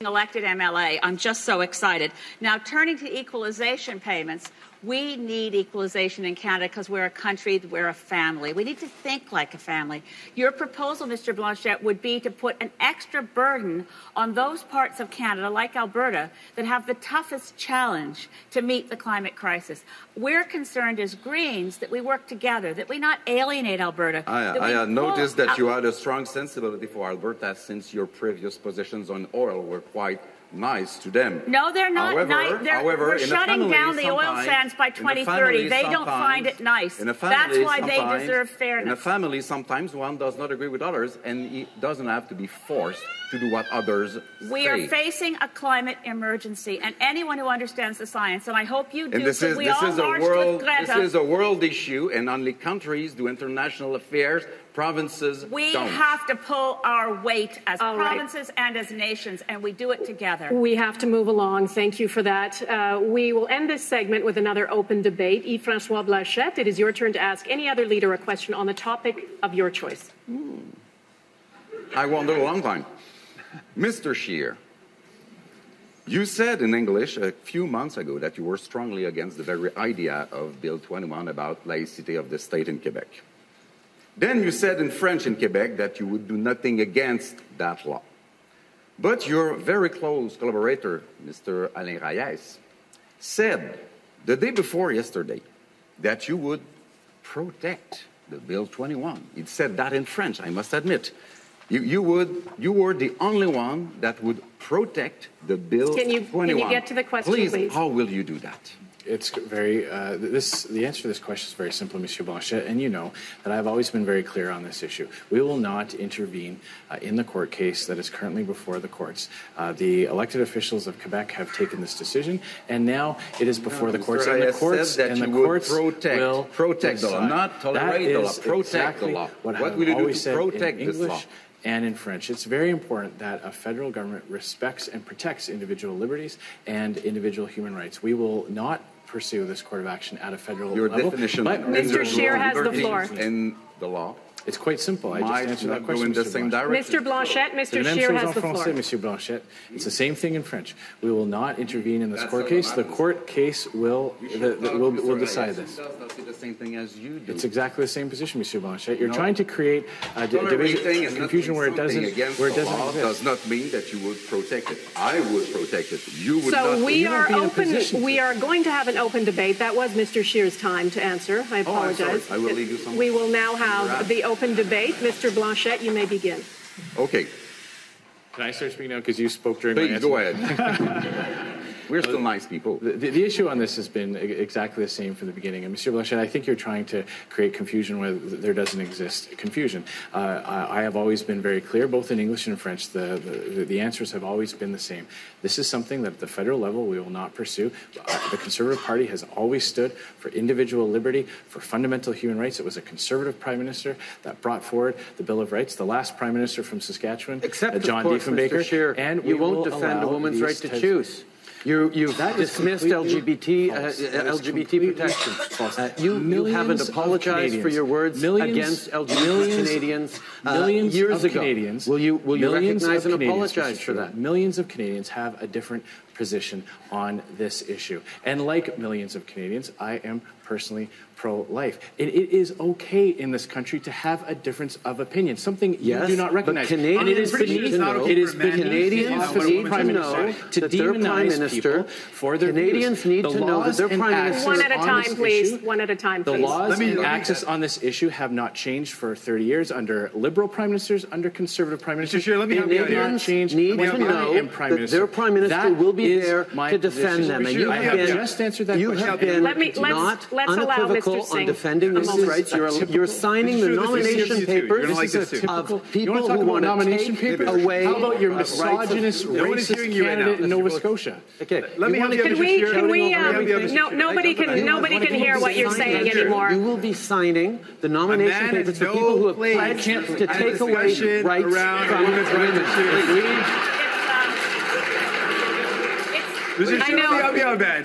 Elected MLA. I'm just so excited. Now, turning to equalization payments, we need equalization in Canada because we're a country, we're a family. We need to think like a family. Your proposal, Mr. Blanchet, would be to put an extra burden on those parts of Canada, like Alberta, that have the toughest challenge to meet the climate crisis. We're concerned as Greens that we work together, that we not alienate Alberta. I noticed that you had a strong sensibility for Alberta since your previous positions on oil were quite nice to them. No, they're not nice. We're shutting down the oil sands by 2030. They don't find it nice. That's why they deserve fairness. In a family, sometimes one does not agree with others, and he doesn't have to be forced to do what others say. We are facing a climate emergency, and anyone who understands the science, and I hope you do, this is a world issue, and only countries do international affairs. Provinces don't. We have to pull our weight as provinces and as nations, and we do it together. We have to move along. Thank you for that. We will end this segment with another open debate. Yves-François Blanchet, it is your turn to ask any other leader a question on the topic of your choice. I wondered a long time. Mr. Scheer, you said in English a few months ago that you were strongly against the very idea of Bill 21 about laicity of the state in Quebec. Then you said in French in Quebec that you would do nothing against that law. But your very close collaborator, Mr. Alain Reyes, said the day before yesterday that you would protect the Bill 21. He said that in French, I must admit. You were the only one that would protect the Bill 21. Can you get to the question, please? How will you do that? It's very, the answer to this question is very simple, Monsieur Blanchet, and you know that I've always been very clear on this issue. We will not intervene in the court case that is currently before the courts. The elected officials of Quebec have taken this decision, and now it is before the courts. And the courts will protect the law, not tolerate the law, protect the law. What will you do to protect this law? And in French. It's very important that a federal government respects and protects individual liberties and individual human rights. We will not pursue this court of action at a federal level. Your definition of Mr. Scheer has the floor. In the law. It's quite simple. I just answered that question. Mr. Blanchet, Mr. Scheer has the floor. Monsieur Blanchet. It's the same thing in French. We will not intervene in this court case. The court case will decide this. The same thing as you do. It's exactly the same position, Monsieur Blanchet. You're trying to create a division, confusion where it doesn't exist. Does not mean that you would protect it. I would protect it. You would not. So we are open. We are going to have an open debate. That was Mr. Scheer's time to answer. I apologize. I will leave you some. We will now have the open debate. Mr. Blanchet, you may begin. Okay. Can I start speaking now because you spoke during my answer? Please, go ahead. We're still nice people. The issue on this has been exactly the same from the beginning. And Monsieur Blanchet, I think you're trying to create confusion where there doesn't exist confusion. I have always been very clear, both in English and in French. The answers have always been the same. This is something that at the federal level we will not pursue. The Conservative Party has always stood for individual liberty, for fundamental human rights. It was a Conservative Prime Minister that brought forward the Bill of Rights, the last Prime Minister from Saskatchewan, John Diefenbaker. Mr. Scheer, and you won't defend a woman's right to choose. You've dismissed LGBT protections. You haven't apologized for your words against LGBT Canadians years ago. Will you recognize and apologize for that? Millions of Canadians have a different position on this issue. And like millions of Canadians, I am personally pro-life. It is okay in this country to have a difference of opinion, something you do not recognize. But Canadians and it is beneath Prime Minister to demonize people for their Canadians views. Need to know that their Prime Minister One at a time, please. One at a time, please. The laws and access on this issue have not changed for 30 years under Liberal Prime Ministers, under Conservative Prime Ministers. Mr. Scheer, let me help you out here. Canadians need to know that their Prime Minister will be there to defend them. And you have been not unequivocal on defending women's rights. You're signing the nomination papers of people who want to take away. How about your misogynist, racist candidate in Nova Scotia? Okay, let me help you. Nobody can hear what you're saying anymore. You will be signing the nomination papers for people who have pledged to take away rights from women. I know.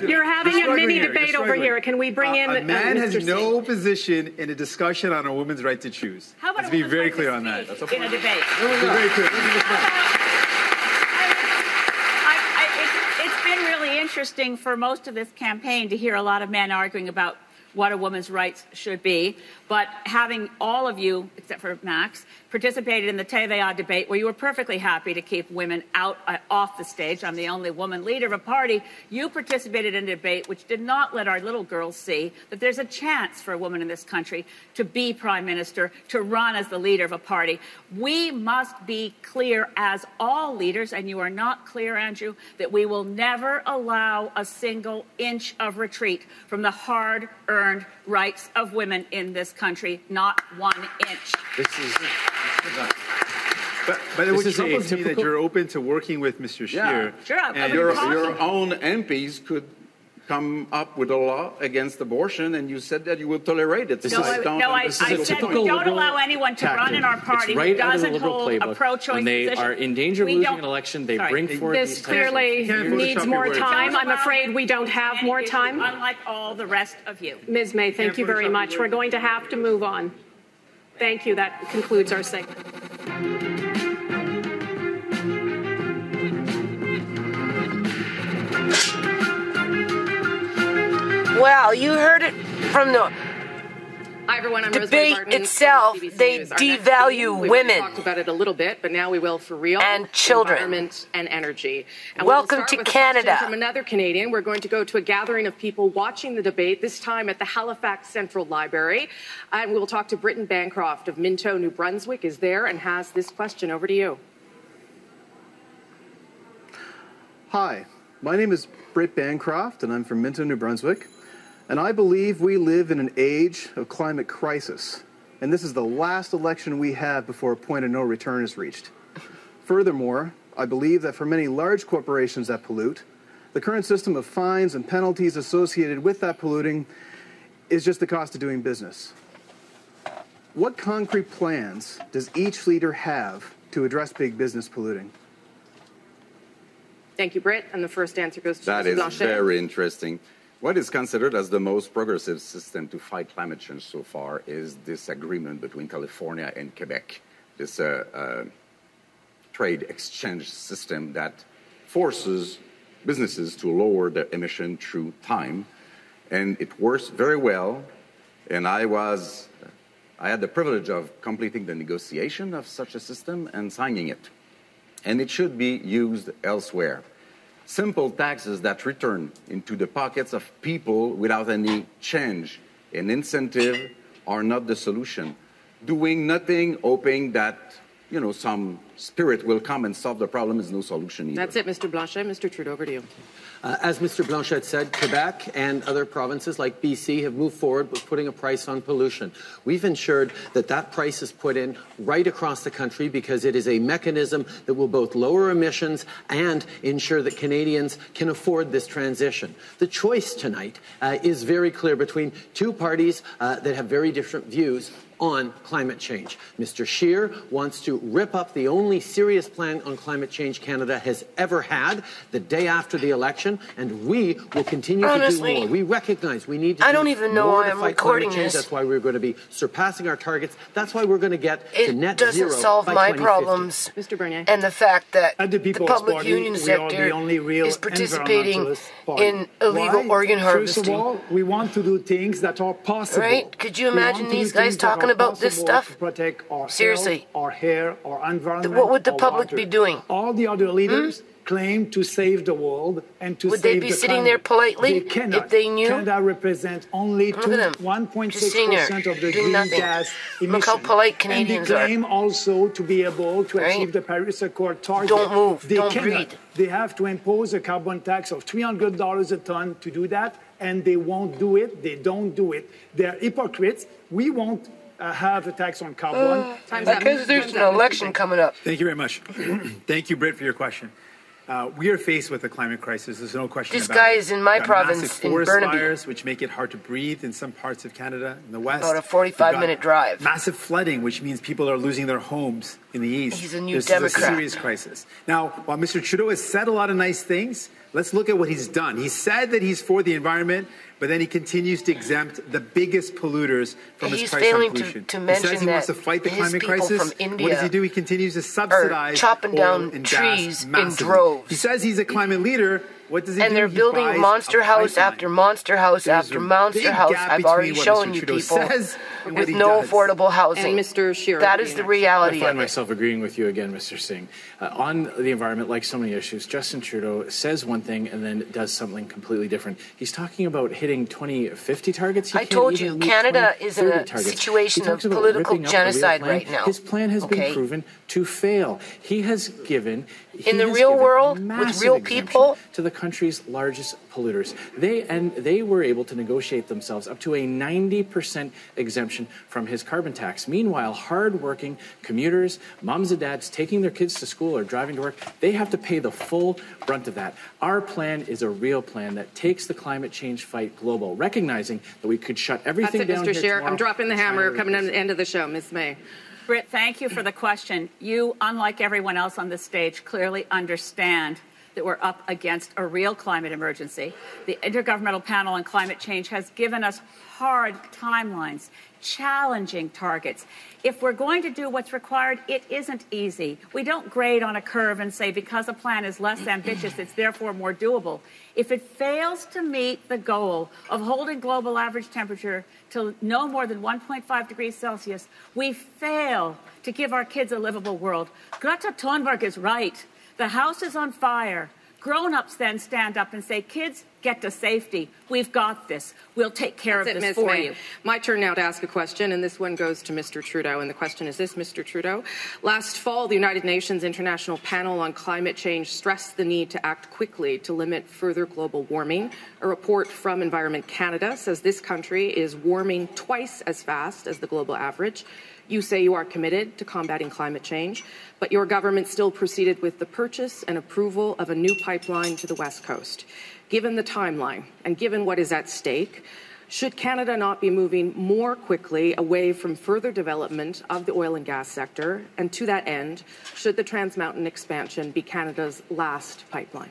You're having a mini debate over here. Can we bring in a man has no position in a discussion on a woman's right to choose. How about Let's be very clear on that. In a debate. Very clear. interesting for most of this campaign to hear a lot of men arguing about what a woman's rights should be. But having all of you, except for Max, participated in the TVA debate where you were perfectly happy to keep women off the stage. I'm the only woman leader of a party. You participated in a debate which did not let our little girls see that there's a chance for a woman in this country to be prime minister, to run as the leader of a party. We must be clear as all leaders, and you are not clear, Andrew, that we will never allow a single inch of retreat from the hard-earned rights of women in this country, not 1 inch. But it troubles me that you're open to working with Mr. Scheer. Sure. And your own MPs could come up with a law against abortion, and you said that you would tolerate it. I said we don't allow anyone to run in our party who doesn't hold a pro-choice position. When they are in danger of losing an election, they bring forward this clearly needs more time. I'm afraid we don't have more time. Unlike all the rest of you. Ms. May, thank you very much. We're going to have to move on. Thank you. That concludes our segment. Well, you heard it from the Hi, everyone. I'm debate Rosemary itself. CBC They News. devalue women. We talked about it a little bit, but now we will for real. And children. Environment and energy. And Welcome to Canada. From another Canadian, we're going to go to a gathering of people watching the debate, this time at the Halifax Central Library. And we'll talk to Britton Bancroft of Minto, New Brunswick, is there and has this question. Over to you. Hi, my name is Britt Bancroft, and I'm from Minto, New Brunswick. And I believe we live in an age of climate crisis. And this is the last election we have before a point of no return is reached. Furthermore, I believe that for many large corporations that pollute, the current system of fines and penalties associated with that polluting is just the cost of doing business. What concrete plans does each leader have to address big business polluting? Thank you, Britt. And the first answer goes to That Mr. is Blanchet. very interesting. What is considered as the most progressive system to fight climate change so far is this agreement between California and Quebec, this trade exchange system that forces businesses to lower their emission through time. And it works very well. And I had the privilege of completing the negotiation of such a system and signing it. And it should be used elsewhere. Simple taxes that return into the pockets of people without any change and incentive are not the solution. Doing nothing, hoping that, some spirit will come and solve the problem is no solution either. That's it, Mr. Blanchet. Mr. Trudeau, over to you. As Mr. Blanchet said, Quebec and other provinces like BC have moved forward with putting a price on pollution. We've ensured that that price is put in right across the country because it is a mechanism that will both lower emissions and ensure that Canadians can afford this transition. The choice tonight is very clear between two parties that have very different views on climate change. Mr. Scheer wants to rip up the only serious plan on climate change Canada has ever had the day after the election, and we will continue to do more. We recognize we need to I don't even know why I'm recording this. That's why we're going to be surpassing our targets. That's why we're going to get to net zero. It doesn't solve my problems. Mr. Bernier. And the fact that the public Party, union sector is participating in illegal organ harvesting. First of all, we want to do things that are possible. Right? Could you imagine these guys talking about this stuff? Seriously. Our hair, our environment. What would the public be doing? All the other leaders claim to save the world and to would save they be the sitting climate. there politely They cannot. if they knew? Canada represents only 1.6% of the greenhouse emissions. Look how polite Canadians and they claim also to be able to achieve the Paris Accord target. Don't move. They don't cannot. breathe. They have to impose a carbon tax of $300 a ton to do that, and they won't do it. They don't do it. They're hypocrites. We won't have a tax on carbon. Because there's an election coming up. Thank you very much. Thank you, Britt, for your question. We are faced with a climate crisis. There's no question about it. This guy is in my province, massive in forest Burnaby. fires, which make it hard to breathe in some parts of Canada. In the west, about a 45-minute drive. Massive flooding, which means people are losing their homes in the east. He's a new this Democrat. is a serious crisis. Now, while Mr. Trudeau has said a lot of nice things, let's look at what he's done. He said that he's for the environment, but then he continues to exempt the biggest polluters from his price on pollution. To mention he says he wants to fight the climate crisis. From India what does he do? He continues to subsidize chopping down and trees gas in droves. He says he's a climate leader, What does he and do? they're building monster house after monster house after monster house. I've already shown you people with no affordable housing. And Mr. Scheer, that is the reality. I find myself agreeing with you again, Mr. Singh. On the environment, like so many issues, Justin Trudeau says one thing and then does something completely different. He's talking about hitting 2050 targets. I told you, Canada is in a situation of political genocide right now. His plan has been proven to fail. He has given in the real world with real people to the country's largest polluters. They were able to negotiate themselves up to a 90% exemption from his carbon tax. Meanwhile, hard-working commuters, moms and dads taking their kids to school or driving to work, they have to pay the full brunt of that. Our plan is a real plan that takes the climate change fight global, recognizing that we could shut everything down Mr. Scheer. tomorrow. I'm dropping the hammer. Coming to the end of the show, Ms. May. Britt, thank you for the question. You, unlike everyone else on this stage, clearly understand that we're up against a real climate emergency. The Intergovernmental Panel on Climate Change has given us hard timelines, challenging targets. If we're going to do what's required, it isn't easy. We don't grade on a curve and say because a plan is less ambitious, it's therefore more doable. If it fails to meet the goal of holding global average temperature to no more than 1.5 degrees Celsius, we fail to give our kids a livable world. Greta Thunberg is right. The house is on fire. Grown-ups then stand up and say, kids, get to safety. We've got this. We'll take care of this for you. My turn now to ask a question, and this one goes to Mr. Trudeau. And the question is this, Mr. Trudeau. Last fall, the United Nations International Panel on Climate Change stressed the need to act quickly to limit further global warming. A report from Environment Canada says this country is warming twice as fast as the global average. You say you are committed to combating climate change, but your government still proceeded with the purchase and approval of a new pipeline to the West Coast. Given the timeline and given what is at stake, should Canada not be moving more quickly away from further development of the oil and gas sector? And to that end, should the Trans Mountain expansion be Canada's last pipeline?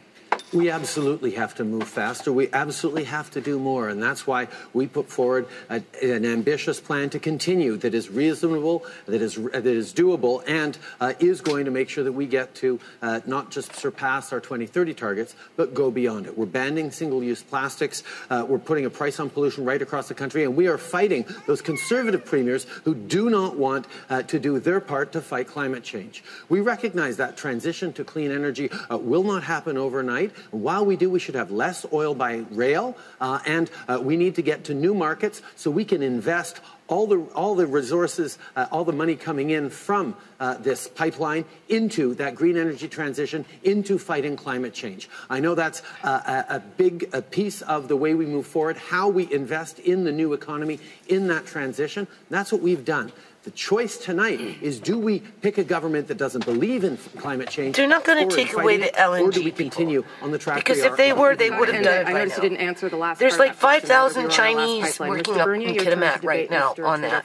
We absolutely have to move faster. We absolutely have to do more. And that's why we put forward an ambitious plan to continue that is reasonable, that is doable, and is going to make sure that we get to not just surpass our 2030 targets, but go beyond it. We're banning single-use plastics. We're putting a price on pollution right across the country. And we are fighting those conservative premiers who do not want to do their part to fight climate change. We recognize that transition to clean energy will not happen overnight. While we do, we should have less oil by rail, and we need to get to new markets so we can invest all the resources, all the money coming in from this pipeline into that green energy transition, into fighting climate change. I know that's a big piece of the way we move forward, how we invest in the new economy, in that transition. That's what we've done. The choice tonight is, do we pick a government that doesn't believe in climate change? They're not going to take away the LNG. Or do we continue on the track? Because if they were, they would have done it I noticed you didn't answer the last There's part like 5,000 Chinese working up in Kitimat right now on that.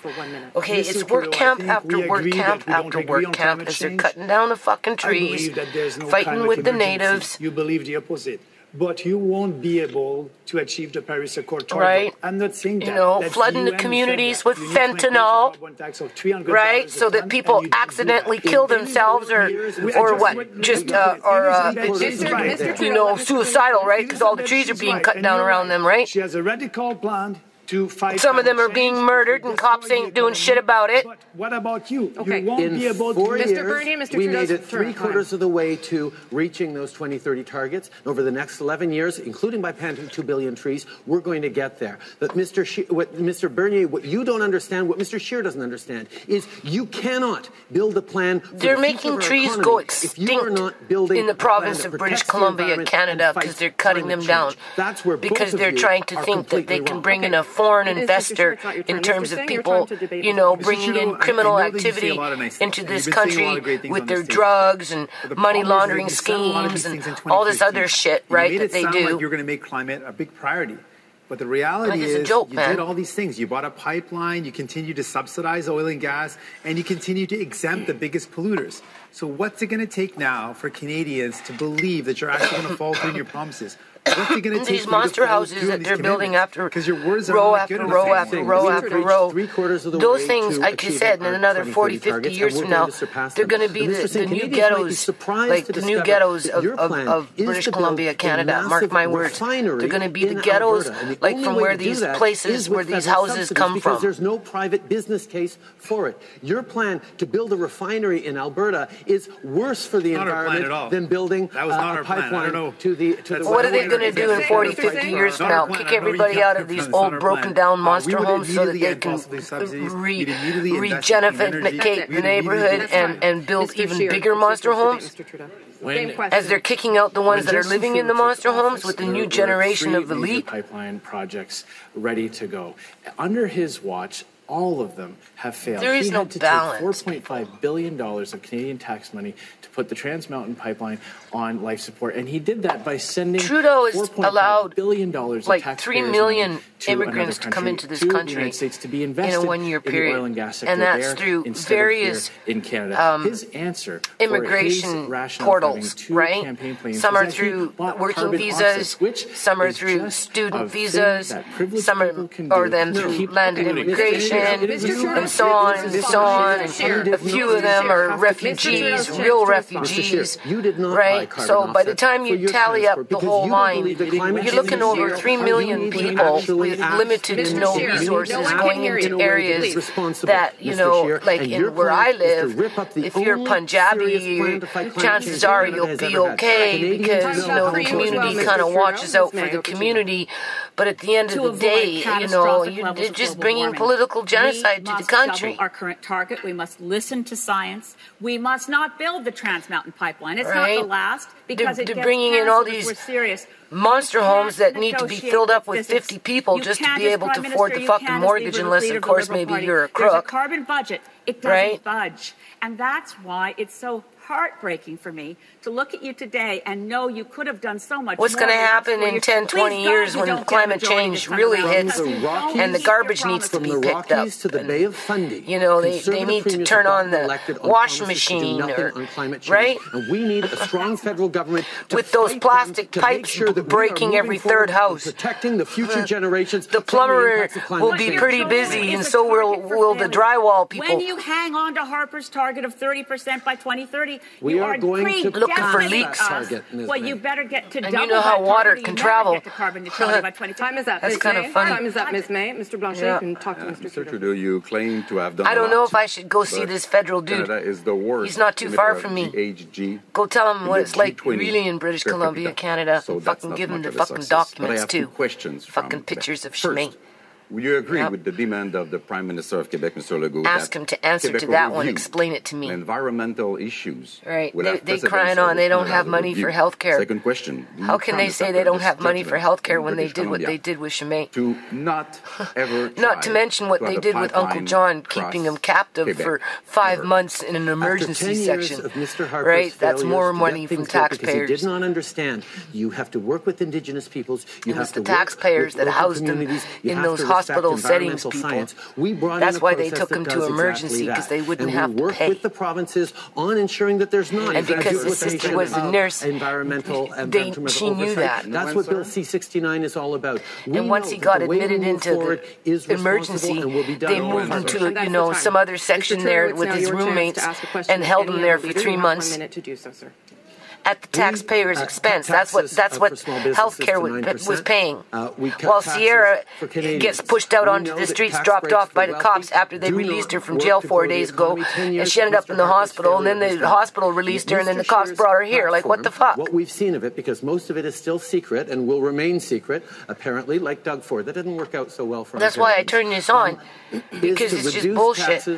Okay, it's work camp after work camp after work camp as they're cutting down the fucking trees, fighting with the natives. You believe the opposite. But you won't be able to achieve the Paris Accord target. Right. I'm not saying that. You know, flooding the communities with fentanyl, right? So that people accidentally kill themselves or what? Just, suicidal, right? Because all the trees are being cut down around them, right? She has a radical plan to fight. Some of them are being murdered and cops ain't doing shit about it. But what about you? Okay. You won't be able to. Mr. Bernier, Mr. We Trudeau's made it three-quarters of the way to reaching those 2030 targets. Over the next 11 years, including by planting 2 billion trees, we're going to get there. But Mr. Bernier, what you don't understand, what Mr. Scheer doesn't understand, is you cannot build a plan for they're the making trees go extinct in the province of British Columbia, Canada, because they're cutting them down. That's where because they're trying to think that they can bring in a foreign investor in terms of people, bringing in criminal activity into this country with their drugs and money laundering schemes and all this other shit, right, that they do. Like you're going to make climate a big priority. But the reality is you did all these things. You bought a pipeline, you continue to subsidize oil and gas, and you continue to exempt the biggest polluters. So what's it going to take now for Canadians to believe that you're actually going to follow through in your promises? What's it going to take these monster houses that they're building after your words are row after row after row after row. Those things, like you said, in another 40, 50 years from now, they're going to be the new ghettos, like the new ghettos of British Columbia, Canada. Mark my words. They're going to be the ghettos, like from where these places, where these houses come from. Because there's no private business case for it. Your plan to build a refinery in Alberta is worse for the environment than building a pipeline to the. What are they going to do in 40, 50 years from now? Kick everybody out of these old, broken-down monster homes so that they can regenerate the neighborhood and build even bigger monster homes? As they're kicking out the ones that are living in the monster homes with the new generation of elite? Pipeline projects ready to go. Under his watch, all of them have failed. There is no balance. He had to take $4.5 billion of Canadian tax money to put the Trans Mountain Pipeline on life support, and he did that by sending Trudeau has allowed billion like 3 million immigrants to come into this country the United States to be invested in a 1-year period, in the oil and gas sector, and that's through various in Canada. His answer immigration portals, right? Some are through working visas, some are through student visas, some are through landed immigration, and so on and so on. And a few of them are refugees, real refugees, right? So by the time you tally up the whole line, you're looking over 3 million people with limited to no resources going into areas that, you know, like in where I live, if you're Punjabi, chances are you'll be okay because, you know, the community kind of watches out for the community. But at the end of the day, you know, you're just bringing political genocide to the country. Double our current target. We must listen to science. We must not build the Trans Mountain Pipeline. It's not the last because they're bringing in all these monster homes that need to be filled up with 50 people just to be able to afford the fucking mortgage, unless, of course, maybe you're a crook. There's a carbon budget. It doesn't budge. And that's why it's so heartbreaking for me to look at you today and know you could have done so much more. What's going to happen in 10, 20 years when climate change really hits and the garbage needs to be picked up? To the Bay of Fundy, you know, they need to turn on the washing machine, right? And we need a strong federal government with those plastic pipes breaking every third house. Protecting the future generations. The plumber will be pretty busy, and so will the drywall people. When you hang on to Harper's target of 30% by 2030, we are going to looking for leaks. Well, you better get to double you know how water can travel. Time is up. That's kind of funny. Time is up, Ms. May. Mr. Blanchet, you can talk to Mr. Trudeau. You claim to have done. I don't know if I should go see this federal dude. Canada is the worst. He's not too far from me. Go tell him what it's like really in British Columbia, Canada. Fucking give him the fucking documents too. Fucking pictures of Chimay. Will you agree with the demand of the Prime Minister of Quebec, Mr. Legault? Ask him to answer to that one. Explain it to me. Environmental issues. Right. They crying on they don't have money for health care. Second question. How can they say they don't have money for health care when they did what they did with Chimay? To not ever not to mention what they did with Uncle John, keeping him captive for 5 months in an emergency section. Right? That's more money from taxpayers. He did not understand. You have to work with Indigenous peoples. You have to work with the taxpayers that housed them in those hospital settings, people. That's why they took them to emergency, because they wouldn't have to pay. With the provinces on ensuring that there's not. And because the sister was a nurse, she knew that. That's what Bill C-69 is all about. And once he got admitted into the emergency, they moved him to, some other section there with his roommates and held him there for 3 months. At the taxpayer's expense. That's what healthcare was paying. While Sierra gets pushed out onto the streets, dropped off by the cops after they released her from jail 4 days ago, and she ended up in the hospital, and then the hospital released her, and then the cops brought her here. Like, what the fuck? What we've seen of it, because most of it is still secret and will remain secret, apparently, like Doug Ford. That didn't work out so well for us. That's why I turned this on, because it's just bullshit.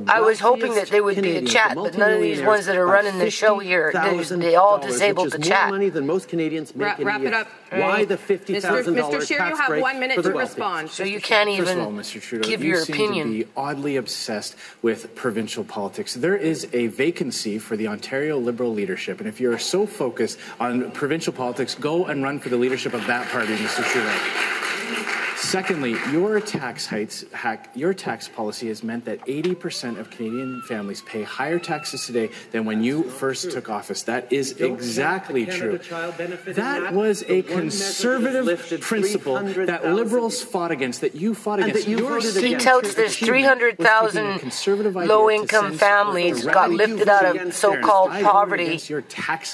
I was hoping that there would be a chat, but none of these ones that are running the show here, they all disabled the chat. More money than most Canadians make Wrap it up. Why the $50,000 Mr. Scheer, you have 1 minute to respond. So you can't even give your opinion. You seem to be oddly obsessed with provincial politics. There is a vacancy for the Ontario Liberal leadership, and if you're so focused on provincial politics, go and run for the leadership of that party, Mr. Scheer. Secondly, your tax policy has meant that 80% of Canadian families pay higher taxes today than when you first took office. That is exactly true. That was a conservative principle that Liberals fought against, that you fought against. He touts this 300,000 low-income families got lifted out of so-called poverty,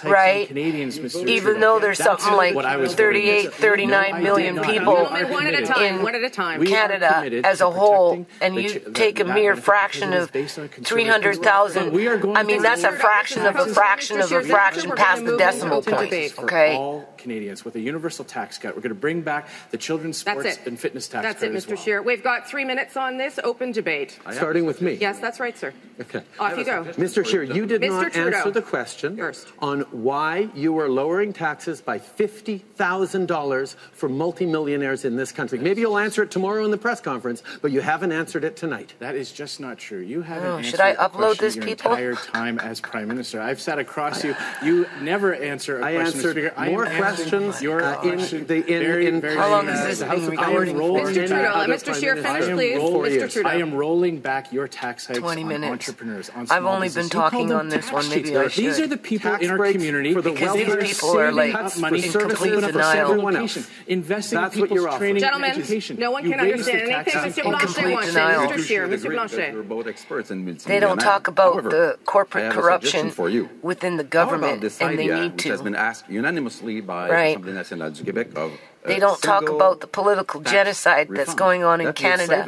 right? Even though there's something like 38, 39 million people in Canada as a whole, and you take a mere fraction of 300,000. I mean, that's a fraction of a fraction of a fraction past the decimal point. Okay. All Canadians with a universal tax cut. We're going to bring back the children's sports and fitness tax cut. That's it, Mr. Scheer. We've got 3 minutes on this open debate. Starting with me. Yes, that's right, sir. Okay. Off you go. Mr. Scheer, you did not answer the question on why you were lowering taxes by $50,000 for multimillionaires in this country. Maybe you'll answer it tomorrow in the press conference, but you haven't answered it tonight. That is just not true. You haven't answered should I upload this, your people? entire time as Prime Minister. I've sat across you. You never answer a question. I answered more questions in how long is this being recorded? Mr. Trudeau, let Mr. Scheer finish, please. Mr. Trudeau. I am rolling back your tax hikes 20 minutes. on entrepreneurs, on I've only been talking on this one. Maybe I should. These are the people in our community because these people are like in complete denial. Investing in people's training and education. No one can understand anything Mr. Blanchet wants to say. Mr. Scheer, Mr. Blanchet. We're both experts in they don't talk about the corporate corruption within the government, and they need to. Which has been asked unanimously by Assemblée nationale du Québec of they don't talk about the political genocide that's going on in Canada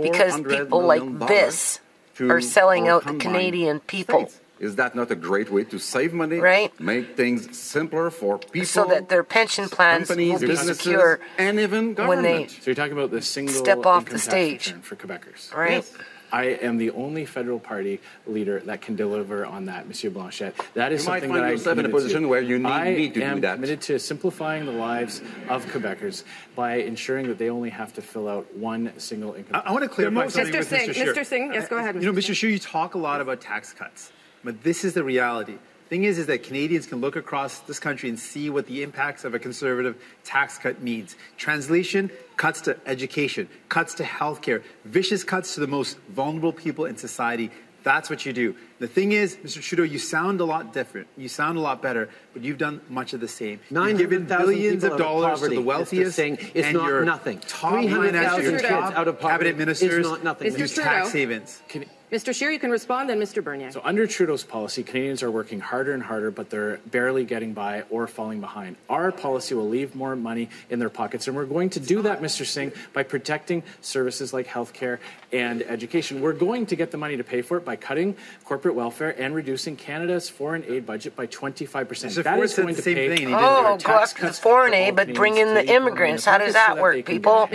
because people like this are selling out the Canadian people. Is that not a great way to save money? Right. Make things simpler for people. So that their pension plans will be secure and even when they so you're talking about the single step off the stage for Quebecers. Right. Yes. I am the only federal party leader that can deliver on that, Monsieur Blanchet. That is something that I'm in a position where you need me to do that. I am committed to simplifying the lives of Quebecers by ensuring that they only have to fill out one single income. I want to clarify something with Mr. Scheer. Mr. Singh, yes, go ahead. Mr. Scheer, you talk a lot about tax cuts, but this is the reality. The thing is that Canadians can look across this country and see what the impacts of a conservative tax cut means. Translation, cuts to education, cuts to healthcare, vicious cuts to the most vulnerable people in society. That's what you do. The thing is, Mr. Trudeau, you sound a lot different. You sound a lot better, but you've done much of the same. You've given billions of dollars to the wealthiest, and your nothing. Top financiers, top cabinet ministers use tax havens. Mr. Scheer, you can respond, then Mr. Bernier. So under Trudeau's policy, Canadians are working harder and harder, but they're barely getting by or falling behind. Our policy will leave more money in their pockets, and we're going to do that, Mr. Singh, by protecting services like healthcare and education. We're going to get the money to pay for it by cutting corporate welfare and reducing Canada's foreign aid budget by 25%. That is going to pay. Go after the foreign aid, but bring in the immigrants. How does that work, people?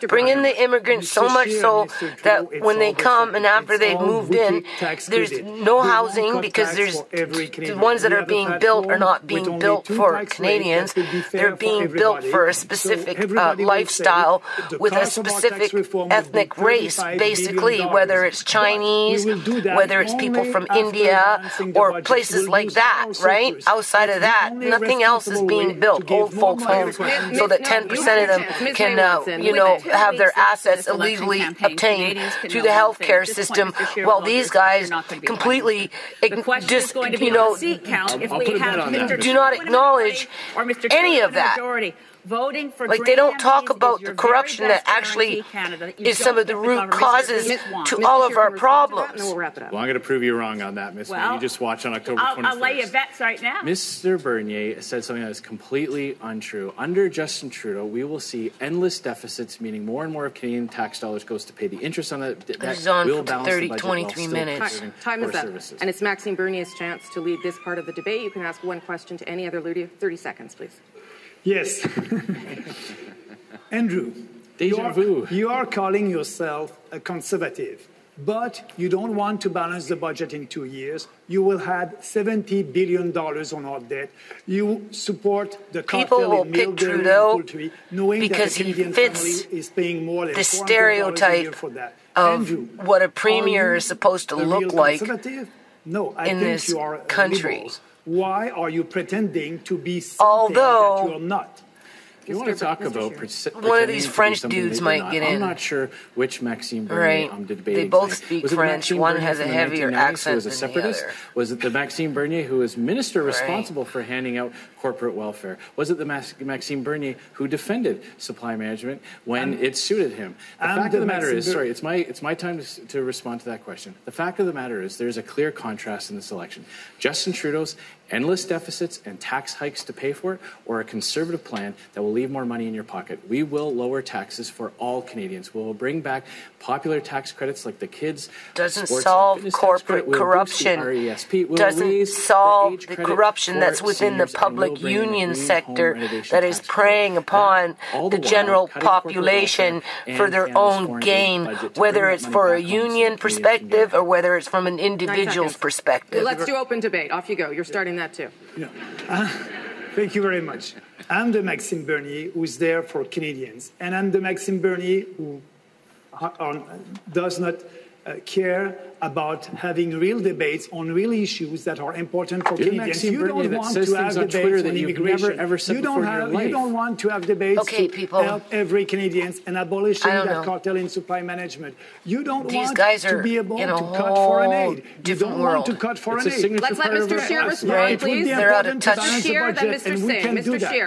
Bring in the immigrants so much so that when they come and after they've moved in, there's no housing because there's the ones that are being built are not being built for Canadians. They're being built for a specific lifestyle with a specific ethnic race, basically, whether it's Chinese, whether it's people from India or places like that, right? Outside of that, nothing else is being built. Old folks' homes, so that 10% of them can, have their assets illegally obtained through the healthcare system. Well, these guys completely just, do not acknowledge any of that. Voting for like they don't talk about the corruption that actually is some of the root causes to all of our problems. Well, I'm going to prove you wrong on that, Ms. May. You just watch on October 21st. I'll lay you bets right now. Mr. Bernier said something that is completely untrue. Under Justin Trudeau, we will see endless deficits, meaning more and more of Canadian tax dollars goes to pay the interest on that debt. This is on for 23 minutes. Time is up. And it's Maxime Bernier's chance to lead this part of the debate. You can ask one question to any other leader. 30 seconds, please. Yes. Andrew, you are calling yourself a conservative, but you don't want to balance the budget in 2 years. You will have $70 billion on our debt. You support the people will pick Trudeau because he fits the stereotype of what a premier is supposed to look like in this country. Why are you pretending to be something that you are not? If you want to talk about one of these French dudes might get in. I'm not sure which Maxime Bernier I'm debating. They both speak French. One has a heavier accent than the other. Was it the Maxime Bernier who was minister responsible for handing out corporate welfare? Was it the Maxime Bernier who defended supply management when it suited him? The fact of the matter is, it's my time to respond to that question. The fact of the matter is there's a clear contrast in this election. Justin Trudeau's endless deficits and tax hikes to pay for it, or a conservative plan that will leave more money in your pocket. We will lower taxes for all Canadians. We will bring back popular tax credits like the kids. Doesn't solve corporate corruption. Doesn't solve the corruption that's within the public union sector that is preying upon the general population for their own gain, whether it's for a union perspective or whether it's from an individual's perspective. Let's do open debate. Off you go. You're starting that too. Thank you very much. I'm the Maxime Bernier who's there for Canadians, and I'm the Maxime Bernier who does not care about having real debates on real issues that are important for Canadians. You don't want to have debates on immigration. You don't want to have debates to help every Canadian and abolishing that cartel in supply management. You don't want to be able to cut foreign aid. You don't want to cut foreign aid. Let's let Mr. Scheer respond, please. They're out of touch. Mr. Scheer, then Mr. Singh. Mr. Scheer.